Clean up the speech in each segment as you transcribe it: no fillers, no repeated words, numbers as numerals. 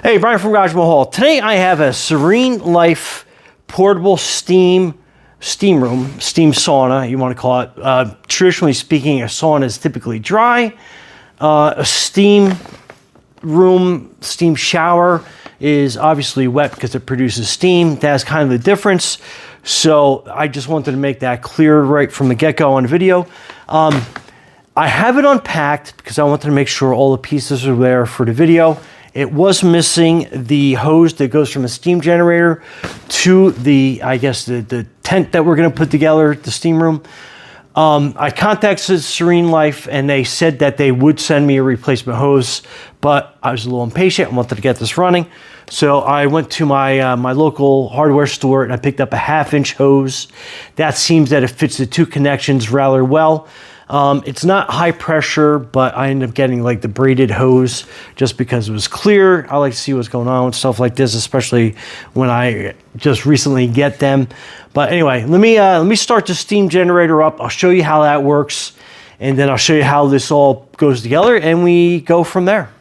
Hey, Brian from Garage Mahal. Today I have a SereneLife portable steam room, steam sauna, you want to call it. Traditionally speaking, a sauna is typically dry. A steam room, steam shower is obviously wet because it produces steam. That's kind of the difference. So I just wanted to make that clear right from the get-go on the video. I have it unpacked because I wanted to make sure all the pieces are there for the video. It was missing the hose that goes from the steam generator to the, I guess, the tent that we're going to put together, the steam room. I contacted SereneLife and they said that they would send me a replacement hose, but I was a little impatient and wanted to get this running. So I went to my local hardware store and I picked up a 1/2-inch hose. That seems that it fits the two connections rather well. It's not high pressure, but I ended up getting like the braided hose just because it was clear. I like to see what's going on with stuff like this, especially when I just recently get them. But anyway, let me start the steam generator up. I'll show you how that works, and then I'll show you how this all goes together, and we go from there.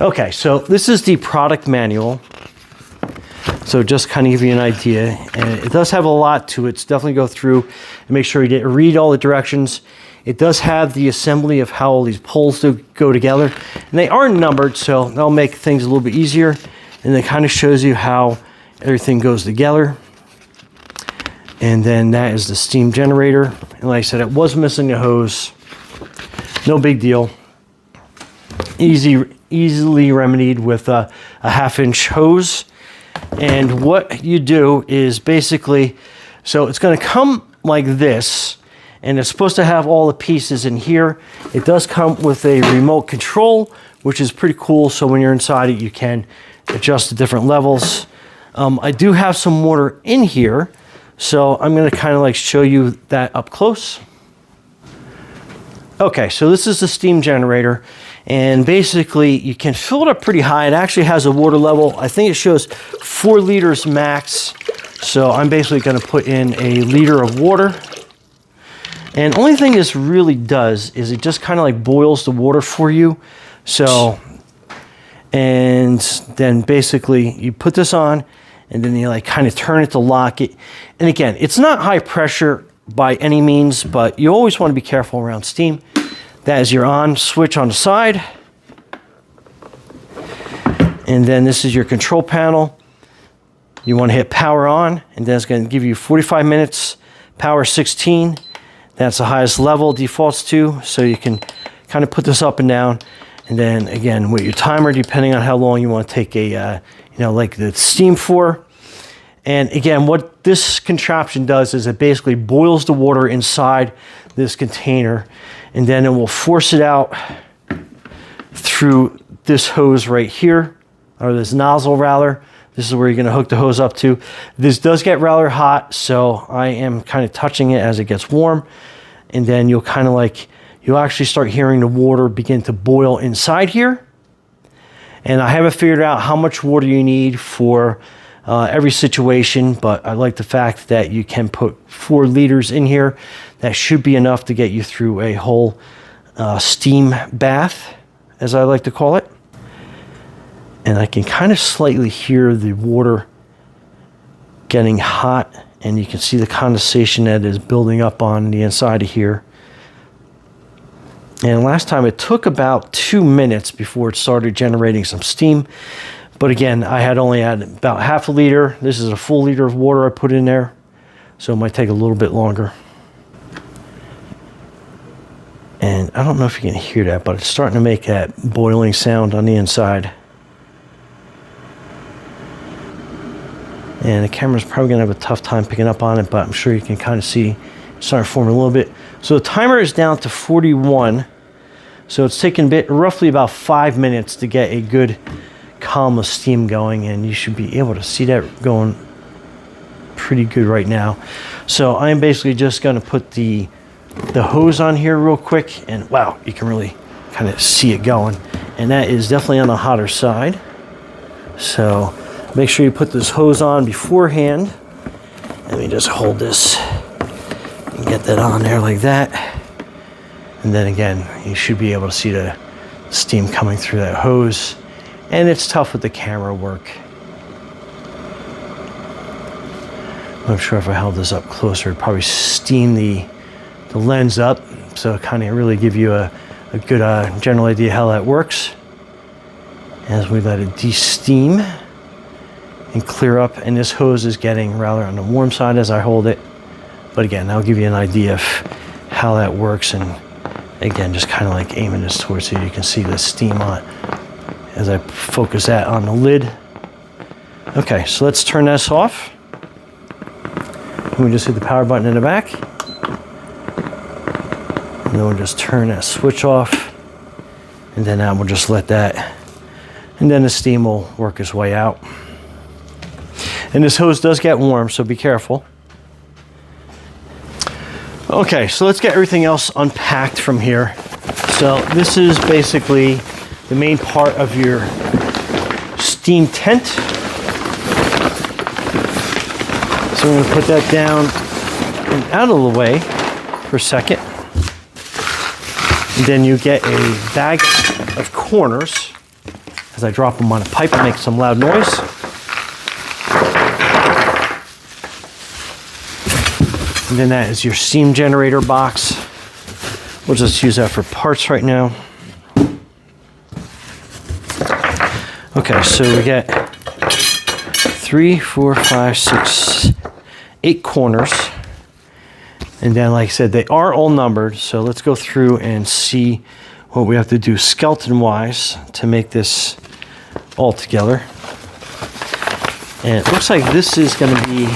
Okay, so this is the product manual. So just kind of give you an idea, and it does have a lot to it. So definitely go through and make sure you read all the directions. It does have the assembly of how all these poles go together, and they are numbered, so that'll make things a little bit easier. And it kind of shows you how everything goes together. And then that is the steam generator. And like I said, it was missing a hose. No big deal. Easily remedied with a 1/2-inch hose. And what you do is basically, so it's going to come like this, and it's supposed to have all the pieces in here. It does come with a remote control, which is pretty cool. So when you're inside it, you can adjust the different levels. I do have some water in here, so I'm going to kind of like show you that up close. Okay, so this is the steam generator. And basically, you can fill it up pretty high. It actually has a water level. I think it shows 4 liters max. So I'm basically going to put in a liter of water. And the only thing this really does is it just kind of like boils the water for you. So, and then basically you put this on, and then you like kind of turn it to lock it. And again, it's not high pressure by any means, but you always want to be careful around steam. That is your on switch on the side. And then this is your control panel. You want to hit power on, and then it's going to give you 45 minutes, power 16. That's the highest level, defaults to. So you can kind of put this up and down. And then again, with your timer, depending on how long you want to take a, like the steam for. And again, what this contraption does is it basically boils the water inside this container, and then it will force it out through this hose right here, or this nozzle rather. This is where you're going to hook the hose up to. This does get rather hot, so I am kind of touching it as it gets warm, and then you'll kind of like, you'll actually start hearing the water begin to boil inside here. And I haven't figured out how much water you need for every situation, but I like the fact that you can put 4 liters in here. That should be enough to get you through a whole steam bath, as I like to call it. And I can kind of slightly hear the water getting hot, and you can see the condensation that is building up on the inside of here. And last time it took about 2 minutes before it started generating some steam. But again, I had only had about 1/2 liter. This is a full liter of water I put in there, so it might take a little bit longer. And I don't know if you can hear that, but it's starting to make that boiling sound on the inside. And the camera's probably going to have a tough time picking up on it, but I'm sure you can kind of see it's starting to form a little bit. So the timer is down to 41. So it's taken roughly about 5 minutes to get a good column of steam going, and you should be able to see that going pretty good right now. So I'm basically just going to put the hose on here real quick, and wow, you can really kind of see it going, and that is definitely on the hotter side. So make sure you put this hose on beforehand. Let me just hold this and get that on there like that. And then again, you should be able to see the steam coming through that hose. And it's tough with the camera work. I'm sure if I held this up closer, it'd probably steam the lens up. So kind of really give you a good general idea how that works. As we let it de-steam and clear up. And this hose is getting rather on the warm side as I hold it. But again, that'll give you an idea of how that works. And again, just kind of like aiming this towards so you can see the steam on as I focus that on the lid. Okay, so let's turn this off. And we just hit the power button in the back. And then we'll just turn that switch off. And then we'll just let that, and then the steam will work its way out. And this hose does get warm, so be careful. Okay, so let's get everything else unpacked from here. So this is basically the main part of your steam tent. So we're gonna put that down and out of the way for a second. And then you get a bag of corners. As I drop them on a pipe, it makes some loud noise. And then that is your steam generator box. We'll just use that for parts right now. Okay, so we get 3, 4, 5, 6, 8 corners. And then, like I said, they are all numbered. So let's go through and see what we have to do skeleton-wise to make this all together. And it looks like this is going to be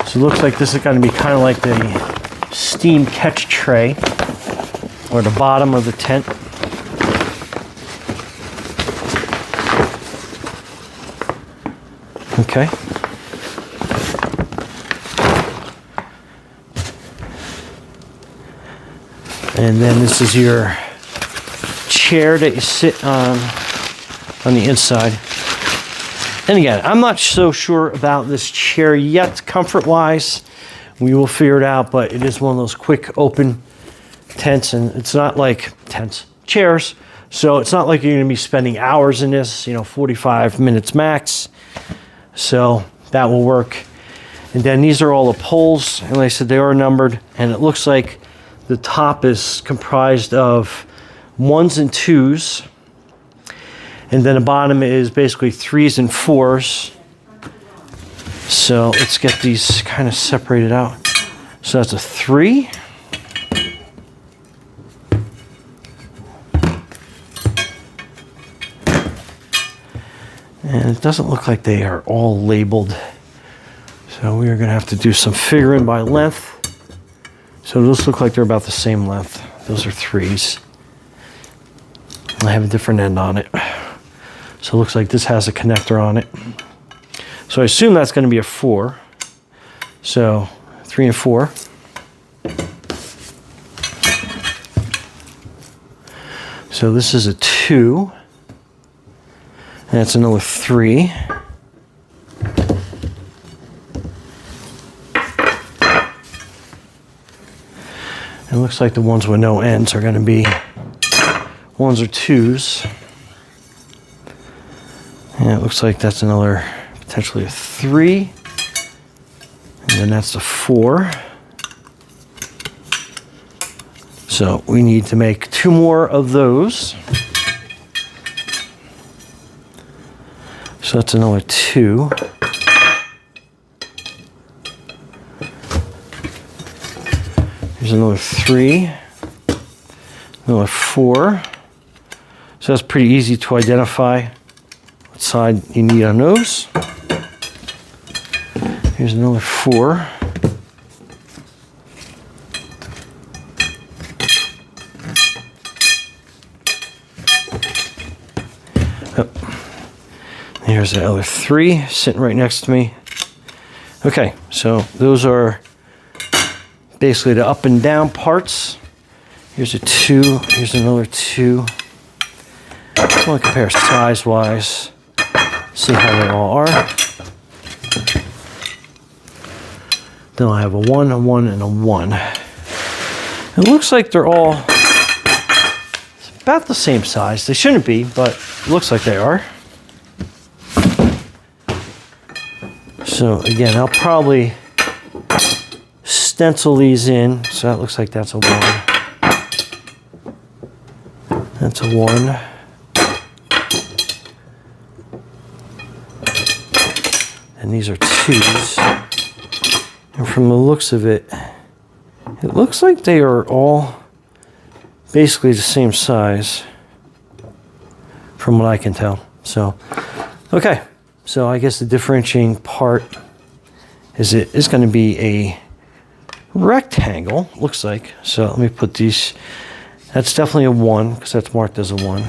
so it looks like this is going to be kind of like the steam catch tray or the bottom of the tent. Okay. And then this is your chair that you sit on the inside. And again, I'm not so sure about this chair yet, comfort-wise. We will figure it out, but it is one of those quick open tents, and it's not like chairs. So it's not like you're gonna be spending hours in this, 45 minutes max. So that will work. And then these are all the poles, and like I said, they are numbered, and it looks like the top is comprised of 1s and 2s, and then the bottom is basically 3s and 4s. So let's get these kind of separated out. So that's a 3. And it doesn't look like they are all labeled. So we are going to have to do some figuring by length. So those look like they're about the same length. Those are 3s. I have a different end on it. So it looks like this has a connector on it. So I assume that's going to be a 4. So 3 and 4. So this is a 2. And that's another 3. It looks like the ones with no ends are going to be 1s or 2s. And it looks like that's another, potentially a 3. And then that's a 4. So we need to make 2 more of those. So that's another 2. Here's another 3. Another 4. So that's pretty easy to identify what side you need on those. Here's another 4. Here's the other 3 sitting right next to me. Okay, so those are basically the up and down parts. Here's a 2, here's another 2. I want to compare size-wise, see how they all are. Then I have a 1, a 1, and a 1. It looks like they're all about the same size. They shouldn't be, but it looks like they are. So again, I'll probably stencil these in. So that looks like that's a 1. That's a 1. And these are 2s. And from the looks of it, it looks like they are all basically the same size from what I can tell. So, okay. So I guess the differentiating part is it is going to be a rectangle, looks like. So let me put these. That's definitely a 1 because that's marked as a 1.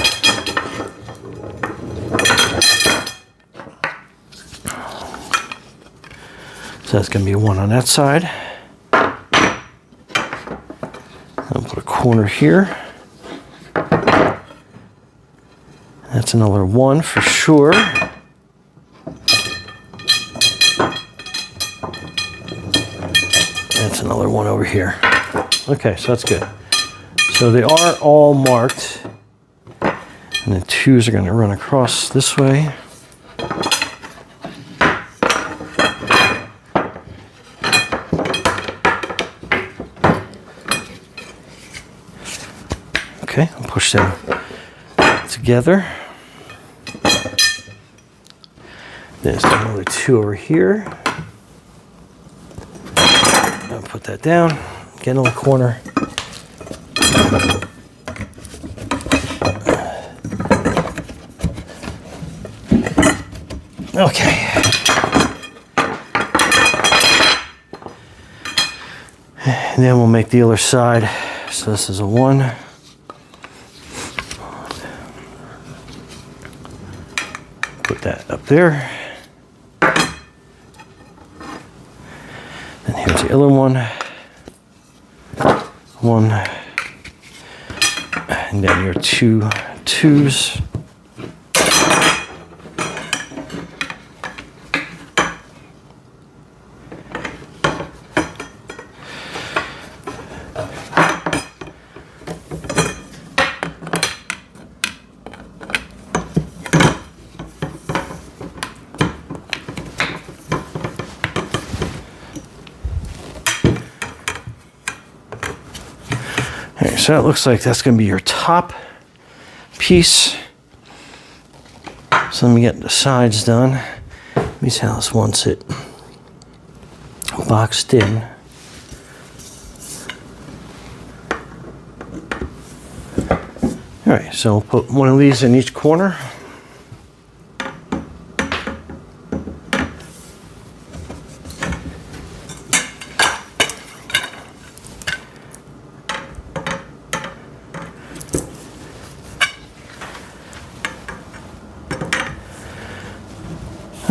So that's going to be a 1 on that side. I'll put a corner here. That's another 1 for sure. That's another 1 over here. Okay, so that's good. So they are all marked. And the 2s are going to run across this way. Okay, I'll push them together. There's another 2 over here. I'll put that down, get in the corner. Okay. And then we'll make the other side. So this is a 1. Put that up there. And here's the other 1. 1. And then your 2 2s. So it looks like that's going to be your top piece. So let me get the sides done. Let me see how this wants it boxed in. All right, so we'll put one of these in each corner.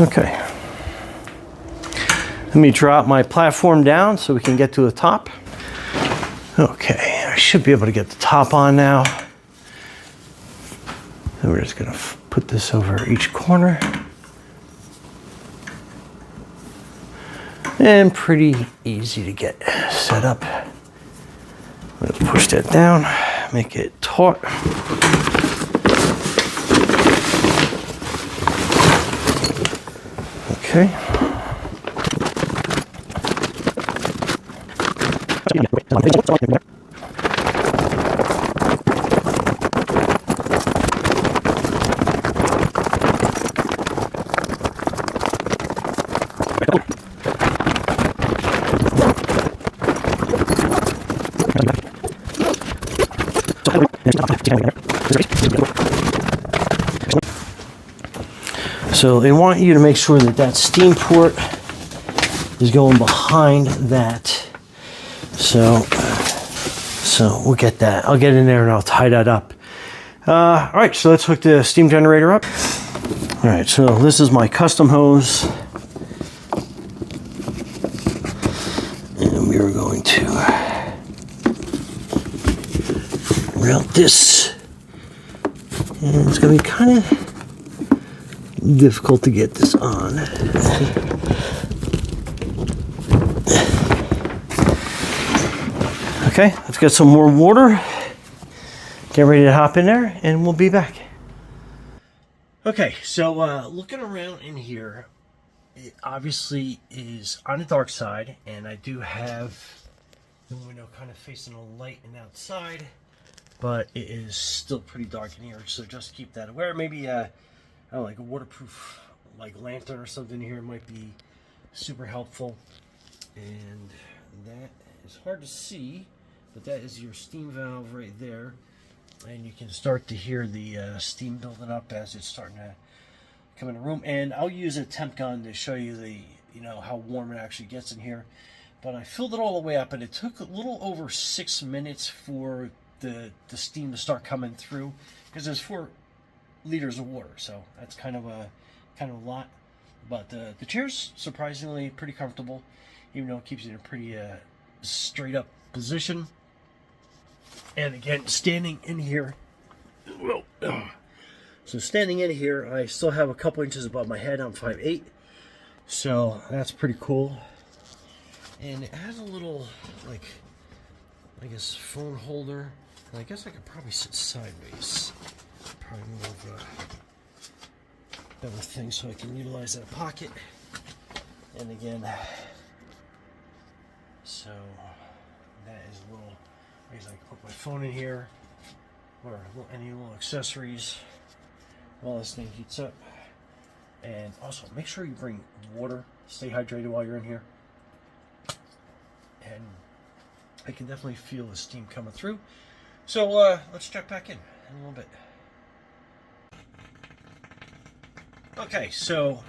Okay, let me drop my platform down so we can get to the top. Okay, I should be able to get the top on now. And we're just gonna put this over each corner. And pretty easy to get set up. I'm gonna push that down, make it taut. Okay. So they want you to make sure that that steam port is going behind that. So we'll get that. I'll get in there and I'll tie that up. All right, so let's hook the steam generator up. All right, so this is my custom hose. And we are going to route this. And it's going to be kind of difficult to get this on. Okay, let's get some more water. Get ready to hop in there, and we'll be back. Okay, so looking around in here, it obviously is on the dark side, and I do have the window kind of facing the light and outside, but it is still pretty dark in here, so just keep that aware. Maybe I don't know, like a waterproof like lantern or something here might be super helpful. And that is hard to see, but that is your steam valve right there, and you can start to hear the steam building up as it's starting to come in the room. And I'll use a temp gun to show you the how warm it actually gets in here. But I filled it all the way up, and it took a little over 6 minutes for the steam to start coming through, because there's 4 liters of water, so that's kind of a lot. But the chair's surprisingly pretty comfortable, even though it keeps you in a pretty straight up position. And again, standing in here, so standing in here, I still have a couple inches above my head. I'm 5'8", so that's pretty cool. And it has a little, like, I guess, phone holder. And I guess I could probably sit sideways. Probably more of a better thing so I can utilize that pocket. And again, so that is a little, I guess I can put my phone in here, or any little accessories while this thing heats up. And also make sure you bring water, stay hydrated while you're in here. And I can definitely feel the steam coming through. So let's check back in a little bit. Okay, so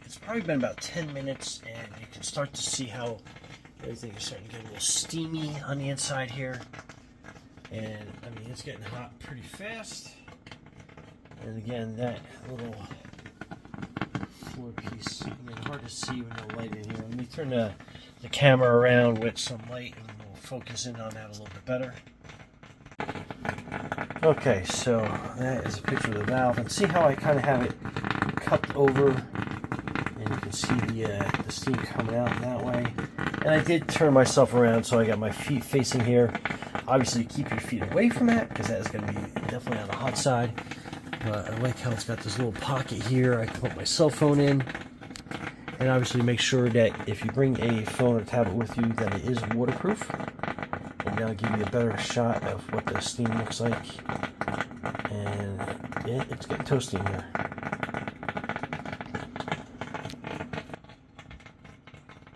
it's probably been about 10 minutes, and you can start to see how everything is starting to get a little steamy on the inside here. And I mean, it's getting hot pretty fast. And again, that little floor piece, again, hard to see with no light in here. Let me turn the camera around with some light, and we'll focus in on that a little bit better. Okay, so that is a picture of the valve, and see how I kind of have it cupped over, and you can see the steam coming out that way. And I did turn myself around, so I got my feet facing here. Obviously, keep your feet away from that, because that is going to be definitely on the hot side. But I like how it's got this little pocket here. I can put my cell phone in. And obviously make sure that if you bring a phone or tablet with you, that it is waterproof. And that'll give you a better shot of what the steam looks like. And yeah, it's getting toasty in here.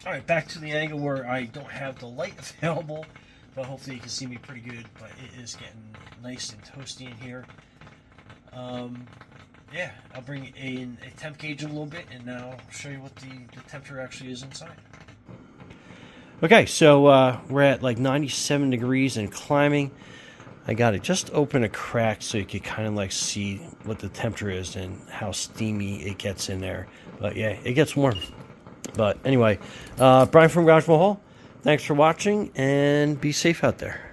Alright, back to the angle where I don't have the light available, but hopefully you can see me pretty good. But it is getting nice and toasty in here. Yeah, I'll bring in a temp gauge in a little bit, and I'll show you what the temperature actually is inside. Okay, so we're at like 97 degrees and climbing. I got it just open a crack so you can kind of like see what the temperature is and how steamy it gets in there. But yeah, it gets warm. But anyway, Brian from Garage Mahal, thanks for watching, and be safe out there.